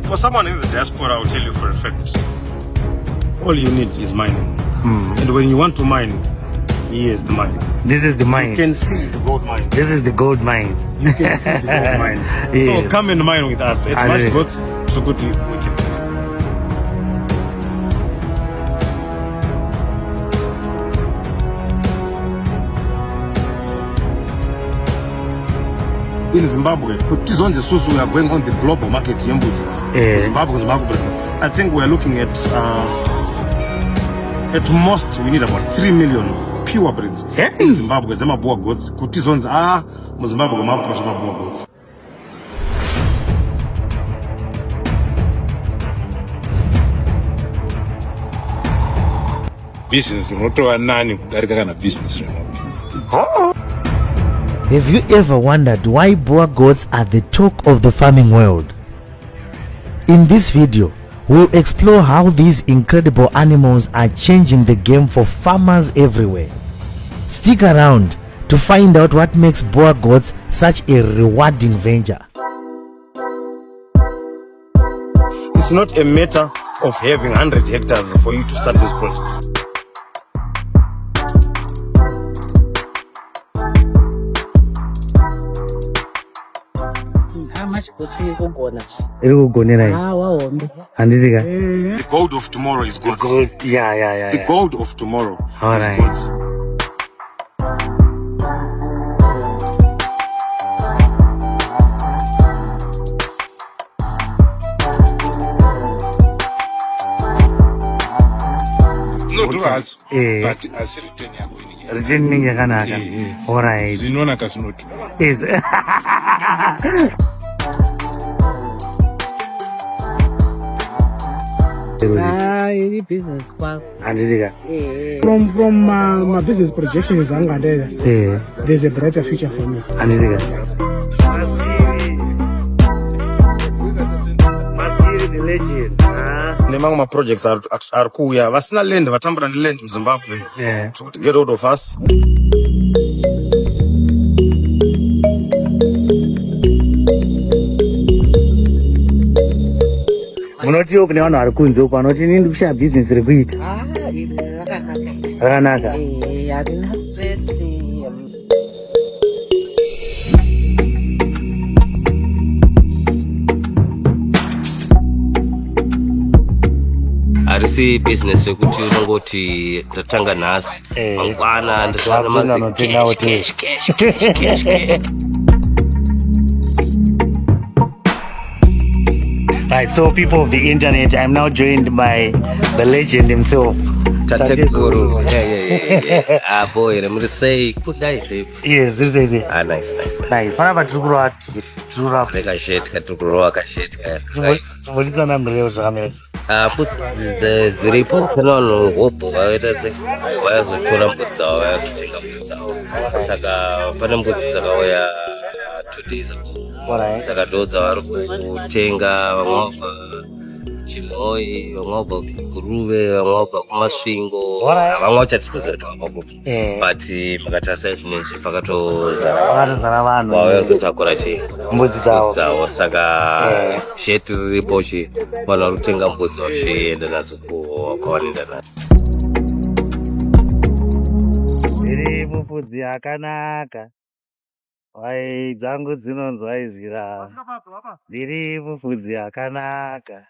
For someone in the diaspora, I'll tell you for a fact, all you need is mining. And when you want to mine, here's the mine. This is the mine. You can see the gold mine. This is the gold mine. You can see the gold mine. Yes. So come and mine with us. At Much Goats, Sukuti Weekend. In Zimbabwe, we are going on the global market. Zimbabwe, I think we are looking at most we need about 3 million pure breeds in Zimbabwe. Zemabua goats, kutizons Zimbabwe goats. Business, business. Have you ever wondered why Boer goats are the talk of the farming world? In this video, we'll explore how these incredible animals are changing the game for farmers everywhere. Stick around to find out what makes Boer goats such a rewarding venture. It's not a matter of having 100 hectares for you to start this project. The gold of tomorrow is goats. The gold of tomorrow is goats. No drugs, but as returning alright. Yes. Business from my business projection is there's a brighter future for me. The legend. My projects are cool. Yeah, vasina land, vatambura land in Zimbabwe. To get rid of us. Munoti open one ari kunze upa noti nindi kushaya business rekuita. Rakanaka. Harina stress. Arisi business rekuti unongoti tatanga nhasi mangwana ndashanda cash. Right, so people of the internet, I'm now joined by the legend himself. Tate Guru. Yeah. Boy, I'm gonna say put that. Yes, this is it. Nice. What about Trugura? What is the number of put the report on hope. I just say, why is the Turam puts our ass to take up with our Saka Panam puts our 2 days ago. Saka doza kutenga vamwapa chimoi vamwapa kuruve vamwapa kumasvingo vamwe vachatikuzetu vamwapa but makatarisa chinezvi pakatozara vanhu vauya kuzotakura mbudzi dzavo saka sheti riripo vanhu vari kutenga mbudzi vachienda nadzo kwavanoenda nadzo. iri mupfudzi yakanaka. Wai dzangu dzinonzwa izira. Ndiri mufudzi yakanaka.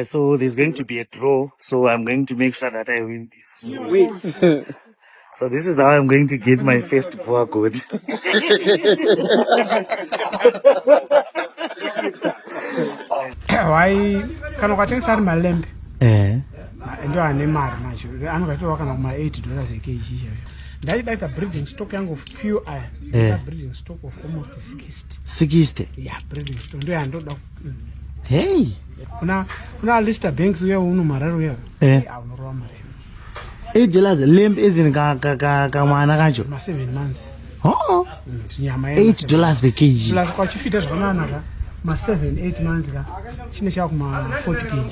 So there's going to be a draw, so I'm going to make sure that I win this. Wait. So this is how I'm going to get my first Boer goat. Why can I start my lamp? And you are named Marmacho. I'm going to work on my $80 a kg. That like a breeding stock of pure iron. A breeding stock of almost 60. 60? Yeah, breeding stock. Do I don't know? Hey! Una list of banks we have no matter. $8 limp is in Kamanajo. 7 months. Oh! $8 per kg. Plus, what you feed us banana. 7-8 months. She shall 40 kg.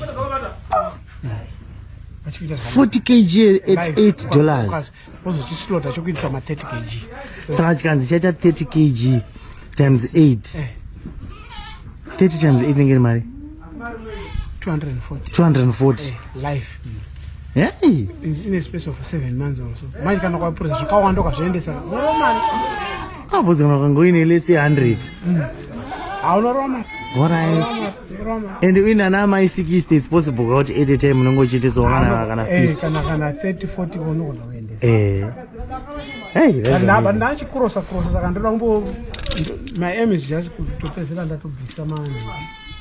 40 kg at $8. Also, just slaughter, you get some 30 kg. So, I can say 30 kg times 8. 30 times 8 ngeni mari 240 life. Yeah. In a space of 7 months or so. Manje kana kwa process ukawanda ukazviendesa. Normal. Abudzi kana kangoine less 100. Normal. Alright. And in an ama 60 it's possible out at a time unongochitisa kana 50. Kana 30 40 unogona kuendesa. Hey, that's ndachi cross saka ndoda kumbo my aim is just to present that to bvisa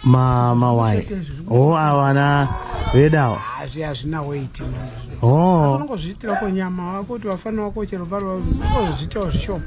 mama why awana vedawo hazvina weight manje unongozviitira ko nyama wako kuti vafana wako chero vari unongozviitawo zvishoma